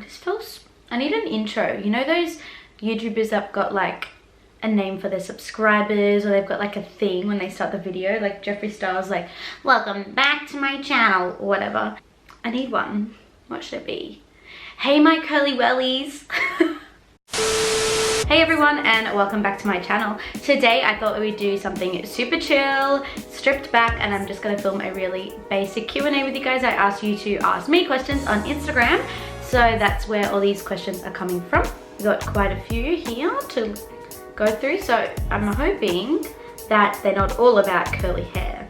this feels, I need an intro. You know those YouTubers that got like a name for their subscribers, or they've got like a theme when they start the video, like Jeffree Star's like, welcome back to my channel, or whatever. I need one. What should it be? Hey my curly wellies. Hey everyone, and welcome back to my channel. Today I thought we would do something super chill, stripped back, and I'm just gonna film a really basic Q&A with you guys. I asked you to ask me questions on Instagram, so that's where all these questions are coming from. We got quite a few here to go through, so I'm hoping that they're not all about curly hair.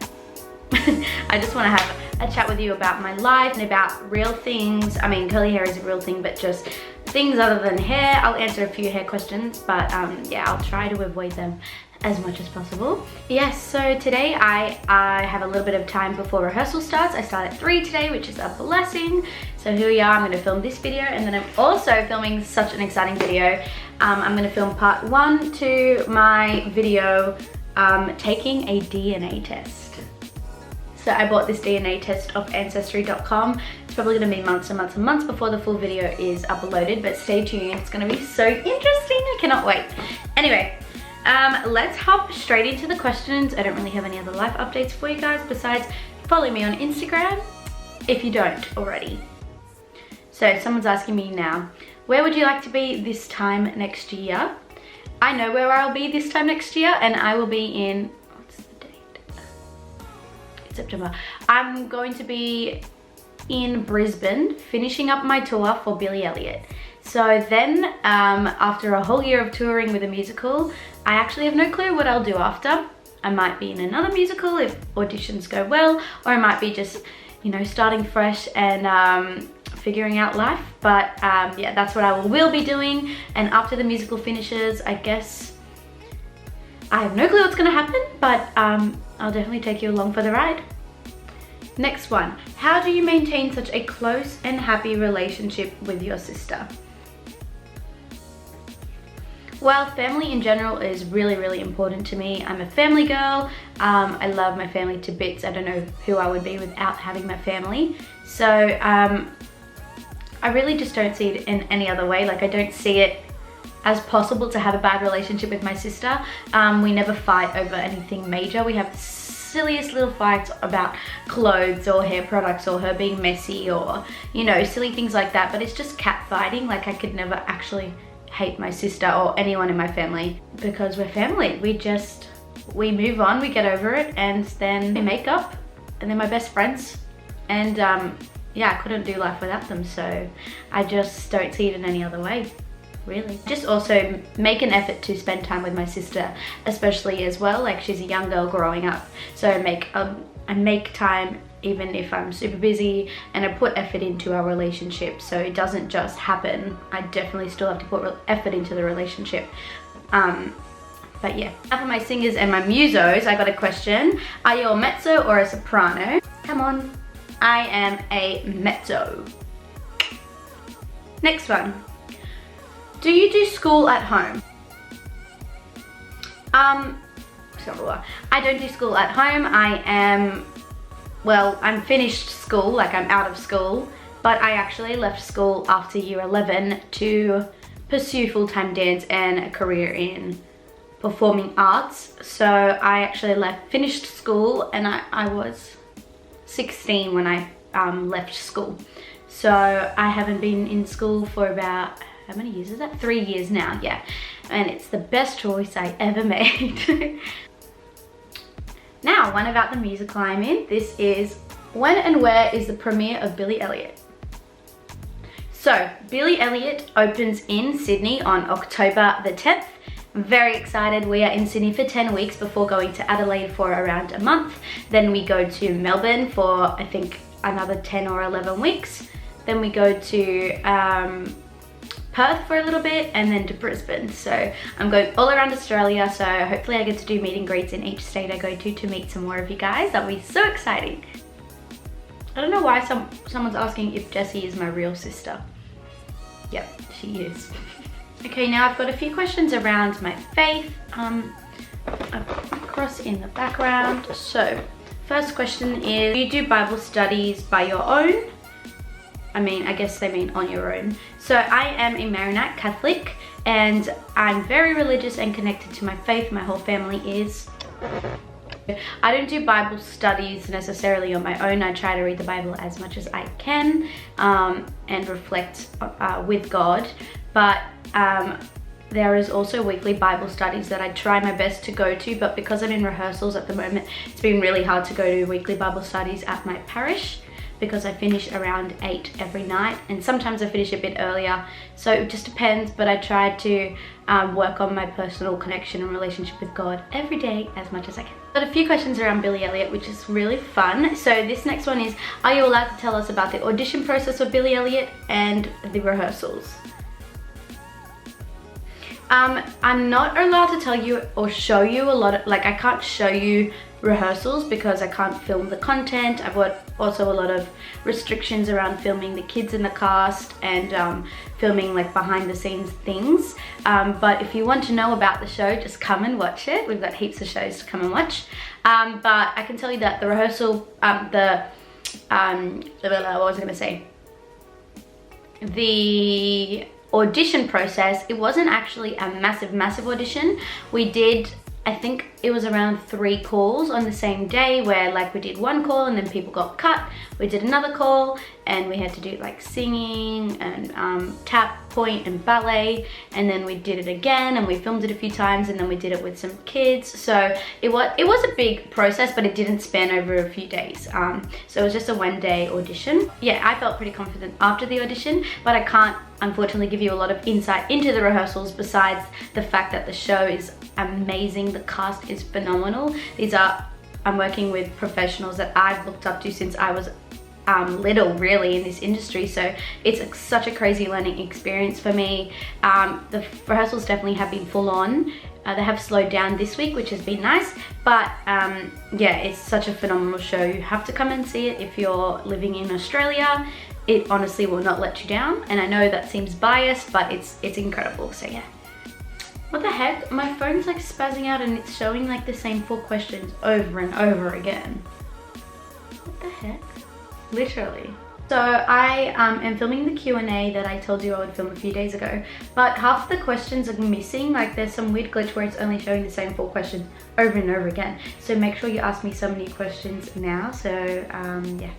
I just want to have a chat with you about my life and about real things. I mean, curly hair is a real thing, but just things other than hair. I'll answer a few hair questions, but yeah, I'll try to avoid them as much as possible. Yes, so today I have a little bit of time before rehearsal starts. I start at 3 today, which is a blessing. So here we are. I'm going to film this video, and then I'm also filming such an exciting video. I'm going to film part 1 to my video taking a DNA test. So I bought this DNA test off Ancestry.com. It's probably going to be months and months and months before the full video is uploaded, but stay tuned. It's going to be so interesting. I cannot wait. Anyway, let's hop straight into the questions. I don't really have any other life updates for you guys besides follow me on Instagram if you don't already. So someone's asking me now, where would you like to be this time next year? I know where I'll be this time next year, and I will be in, what's the date? It's September. I'm going to be in Brisbane finishing up my tour for Billy Elliot. So then after a whole year of touring with a musical, I actually have no clue what I'll do after. I might be in another musical if auditions go well, or I might be just, you know, starting fresh and figuring out life. But yeah, that's what I will be doing. And after the musical finishes, I guess I have no clue what's gonna happen, but I'll definitely take you along for the ride. Next one, how do you maintain such a close and happy relationship with your sister? Well, family in general is really, really important to me. I'm a family girl. I love my family to bits. I don't know who I would be without having my family. So I really just don't see it in any other way. Like, I don't see it as possible to have a bad relationship with my sister. We never fight over anything major. We have the silliest little fights about clothes or hair products or her being messy or, you know, silly things like that. But it's just cat fighting. Like, I could never actually hate my sister or anyone in my family because we're family. We move on, we get over it, and then we make up, and they're my best friends. And yeah, I couldn't do life without them, so I just don't see it in any other way, really. Just also make an effort to spend time with my sister, especially as well. Like, she's a young girl growing up, so I make time even if I'm super busy, and I put effort into our relationship, so it doesn't just happen. I definitely still have to put effort into the relationship. But yeah, now for my singers and my musos, I got a question. Are you a mezzo or a soprano? Come on. I am a mezzo. Next one. Do you do school at home? I don't do school at home. I'm finished school, like I'm out of school, but I actually left school after year 11 to pursue full-time dance and a career in performing arts. So I actually finished school, and I was 16 when I left school. So I haven't been in school for about, how many years is that? 3 years now, yeah. And it's the best choice I ever made. Now, one about the musical I'm in. This is, when and where is the premiere of Billy Elliot? So, Billy Elliot opens in Sydney on October the 10th. I'm very excited. We are in Sydney for 10 weeks before going to Adelaide for around a month. Then we go to Melbourne for, I think, another 10 or 11 weeks. Then we go to Perth for a little bit, and then to Brisbane. So I'm going all around Australia, so hopefully I get to do meet and greets in each state I go to meet some more of you guys. That'll be so exciting. I don't know why someone's asking if Jessie is my real sister. Yep, she is. Okay, now I've got a few questions around my faith. I've got my cross in the background. So first question is, do you do Bible studies by your own? I mean, I guess they mean on your own. So I am a Maronite Catholic, and I'm very religious and connected to my faith. My whole family is. I don't do Bible studies necessarily on my own. I try to read the Bible as much as I can and reflect with God. But there is also weekly Bible studies that I try my best to go to, but because I'm in rehearsals at the moment, it's been really hard to go to weekly Bible studies at my parish because I finish around 8 every night, and sometimes I finish a bit earlier, so it just depends. But I try to work on my personal connection and relationship with God every day as much as I can. Got a few questions around Billy Elliot, which is really fun. So this next one is, are you allowed to tell us about the audition process of Billy Elliot and the rehearsals? I'm not allowed to tell you or show you a lot of, like, I can't show you rehearsals because I can't film the content. I've got also a lot of restrictions around filming the kids in the cast and filming like behind the scenes things. But if you want to know about the show, just come and watch it. We've got heaps of shows to come and watch. But I can tell you that the rehearsal, what was I gonna say? The audition process, it wasn't actually a massive audition. We did, I think it was around 3 calls on the same day, where like we did 1 call and then people got cut. We did another call and we had to do like singing and tap, point and ballet, and then we did it again and we filmed it a few times, and then we did it with some kids. So it was a big process, but it didn't span over a few days. So it was just a 1-day audition. Yeah, I felt pretty confident after the audition, but I can't unfortunately give you a lot of insight into the rehearsals besides the fact that the show is amazing. The cast is phenomenal. I'm working with professionals that I've looked up to since I was little, really, in this industry, so it's such a crazy learning experience for me. The rehearsals definitely have been full on. They have slowed down this week, which has been nice, but yeah, it's such a phenomenal show. You have to come and see it if you're living in Australia. It honestly will not let you down, and I know that seems biased, but it's incredible. So yeah. What the heck? My phone's like spazzing out and it's showing like the same 4 questions over and over again. What the heck? Literally. So I am filming the Q&A that I told you I would film a few days ago, but half the questions are missing. Like there's some weird glitch where it's only showing the same 4 questions over and over again. So make sure you ask me some new questions now. So yeah.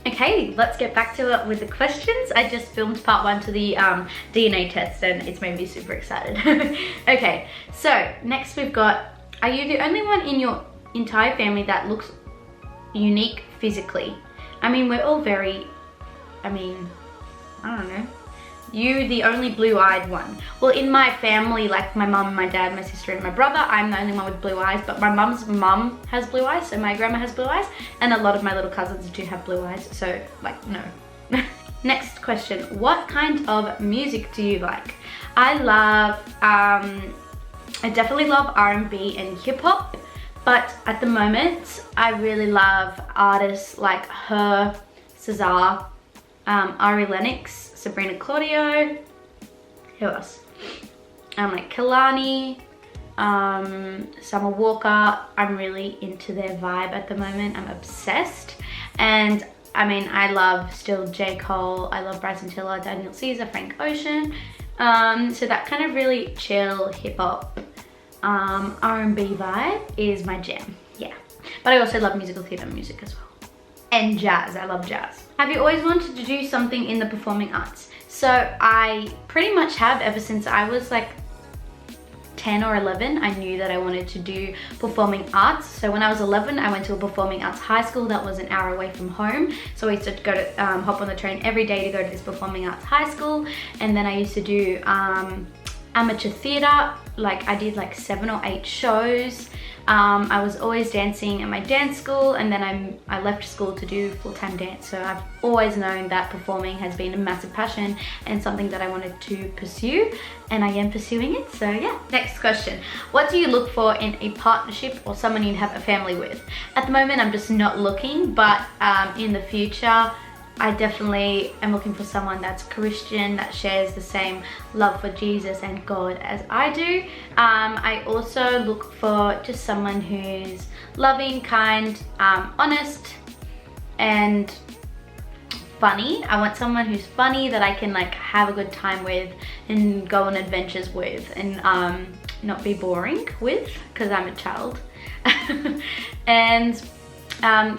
Okay, let's get back to it with the questions. I just filmed part 1 to the DNA test and it's made me super excited. Okay, so next we've got, are you the only one in your entire family that looks unique physically? I mean, we're all very, I don't know. You, the only blue-eyed one. Well, in my family, like my mum, my dad, my sister, and my brother, I'm the only one with blue eyes, but my mum's mum has blue eyes, so my grandma has blue eyes, and a lot of my little cousins do have blue eyes, so like, no. Next question, what kind of music do you like? I definitely love R&B and hip-hop, but at the moment, I really love artists like Her, Cesar, Ari Lennox, Sabrina Claudio, who else? Like Kehlani, Summer Walker. I'm really into their vibe at the moment. I'm obsessed. And I mean, I love still J. Cole. I love Bryson Tiller, Daniel Caesar, Frank Ocean. So that kind of really chill hip hop R&B vibe is my jam. Yeah. But I also love musical theatre music as well. And jazz, I love jazz. Have you always wanted to do something in the performing arts? So I pretty much have ever since I was like 10 or 11. I knew that I wanted to do performing arts. So when I was 11, I went to a performing arts high school that was an hour away from home. So I used to go to hop on the train every day to go to this performing arts high school. And then I used to do amateur theatre. Like I did like 7 or 8 shows. I was always dancing at my dance school, and then I left school to do full-time dance. So I've always known that performing has been a massive passion and something that I wanted to pursue, and I am pursuing it. So yeah. Next question, what do you look for in a partnership or someone you'd have a family with? At the moment, I'm just not looking, but in the future, I definitely am looking for someone that's Christian, that shares the same love for Jesus and God as I do. I also look for just someone who's loving, kind, honest, and funny. I want someone who's funny that I can like have a good time with and go on adventures with, and not be boring with, because I'm a child. And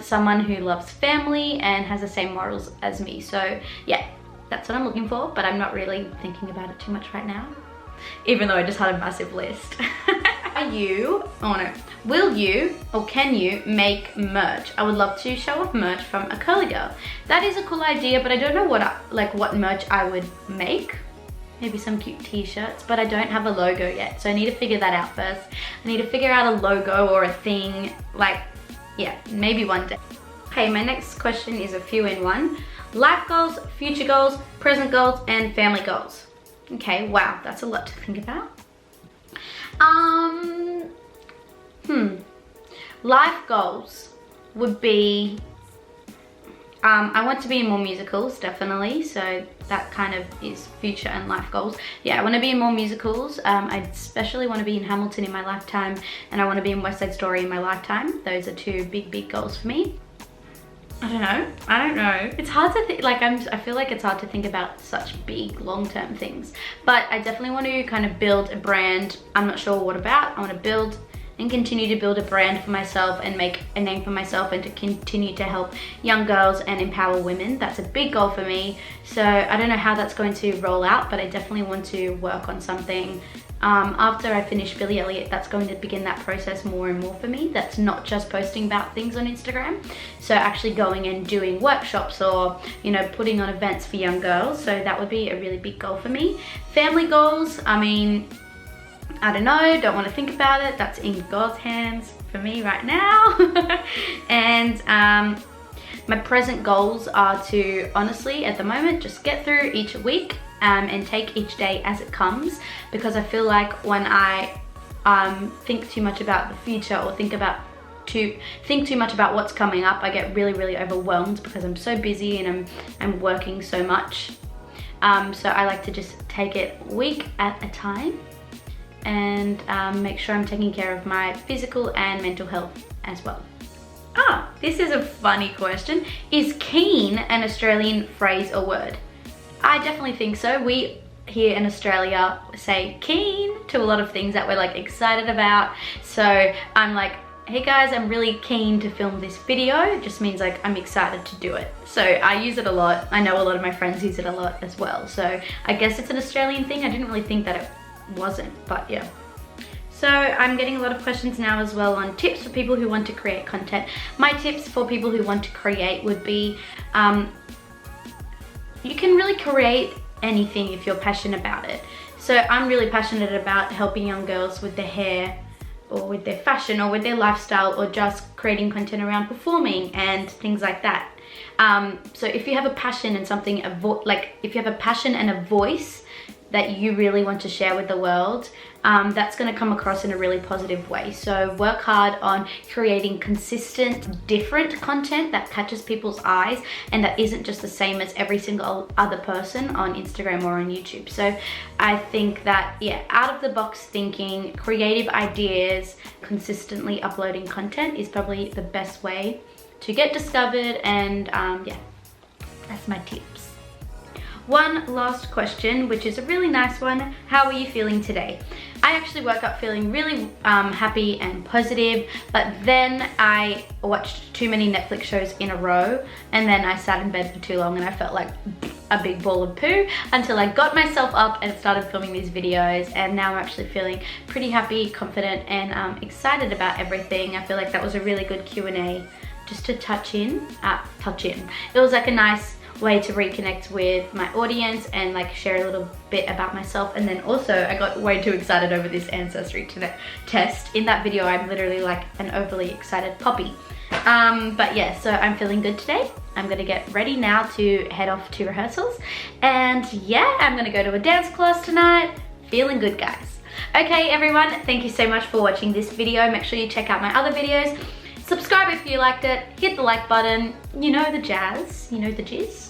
someone who loves family and has the same morals as me. So yeah, that's what I'm looking for, but I'm not really thinking about it too much right now, even though I just had a massive list. Will you or can you make merch? I would love to show off merch from a curly girl. That is a cool idea, but I don't know what merch I would make. Maybe some cute t-shirts, but I don't have a logo yet, so I need to figure that out first. I need to figure out a logo or a thing, like, yeah, maybe one day. Okay, my next question is a few in one. Life goals, future goals, present goals, and family goals. Okay, wow, that's a lot to think about. Life goals would be, I want to be in more musicals, definitely, so that kind of is future and life goals. Yeah, I want to be in more musicals. I especially want to be in Hamilton in my lifetime, and I want to be in West Side Story in my lifetime. Those are two big goals for me. I don't know. It's hard to think, like I feel like it's hard to think about such big long-term things, but I definitely want to kind of build a brand. I'm not sure what about. I want to build and continue to build a brand for myself and make a name for myself, and to continue to help young girls and empower women. That's a big goal for me. So I don't know how that's going to roll out, but I definitely want to work on something. After I finish Billy Elliot, that's going to begin that process more and more for me. That's not just posting about things on Instagram. So actually going and doing workshops, or, you know, putting on events for young girls. So that would be a really big goal for me. Family goals, I mean, I don't know, don't want to think about it. That's in God's hands for me right now. And my present goals are to, honestly, at the moment, just get through each week and take each day as it comes, because I feel like when I think too much about the future, or think too much about what's coming up, I get really overwhelmed because I'm so busy and I'm working so much. So I like to just take it week at a time, and make sure I'm taking care of my physical and mental health as well. This is a funny question. Is keen an Australian phrase or word? I definitely think so. We here in Australia say keen to a lot of things that we're like excited about. So I'm like, hey guys, I'm really keen to film this video. It just means like I'm excited to do it. So I use it a lot. I know a lot of my friends use it a lot as well. So I guess it's an Australian thing. I didn't really think that it wasn't, but yeah. So I'm getting a lot of questions now as well on tips for people who want to create content. My tips for people who want to create would be, you can really create anything if you're passionate about it. So I'm really passionate about helping young girls with their hair, or with their fashion, or with their lifestyle, or just creating content around performing and things like that. So if you have a passion and something, if you have a passion and a voice that you really want to share with the world, that's going to come across in a really positive way. So work hard on creating consistent, different content that catches people's eyes, and that isn't just the same as every single other person on Instagram or on YouTube. So I think that, yeah, out of the box thinking, creative ideas, consistently uploading content is probably the best way to get discovered. And yeah, that's my tips. One last question, which is a really nice one. How are you feeling today? I actually woke up feeling really happy and positive, but then I watched too many Netflix shows in a row, and then I sat in bed for too long and I felt like a big ball of poo, until I got myself up and started filming these videos. And now I'm actually feeling pretty happy, confident, and excited about everything. I feel like that was a really good Q&A just to touch in. It was like a nice way to reconnect with my audience and like share a little bit about myself. And then also I got way too excited over this ancestry test. In that video I'm literally like an overly excited poppy. But yeah, so I'm feeling good today. I'm gonna get ready now to head off to rehearsals, and yeah, I'm gonna go to a dance class tonight. Feeling good, guys. Okay everyone, thank you so much for watching this video. Make sure you check out my other videos. Subscribe if you liked it, hit the like button, you know the jazz, you know the jizz?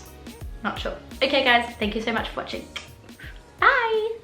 Not sure. Okay guys, thank you so much for watching. Bye!